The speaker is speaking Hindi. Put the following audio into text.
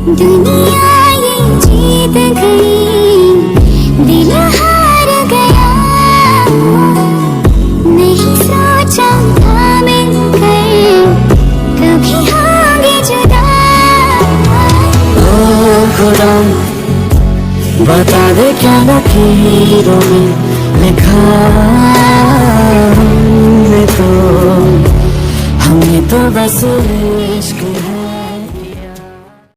दुनिया ये जीत गई, दिल हार गया, नहीं सोचा था मिलकर कभी होंगे जुदा। ओ खुदा बता दे क्या लकीरों में लिखा हमने तो बस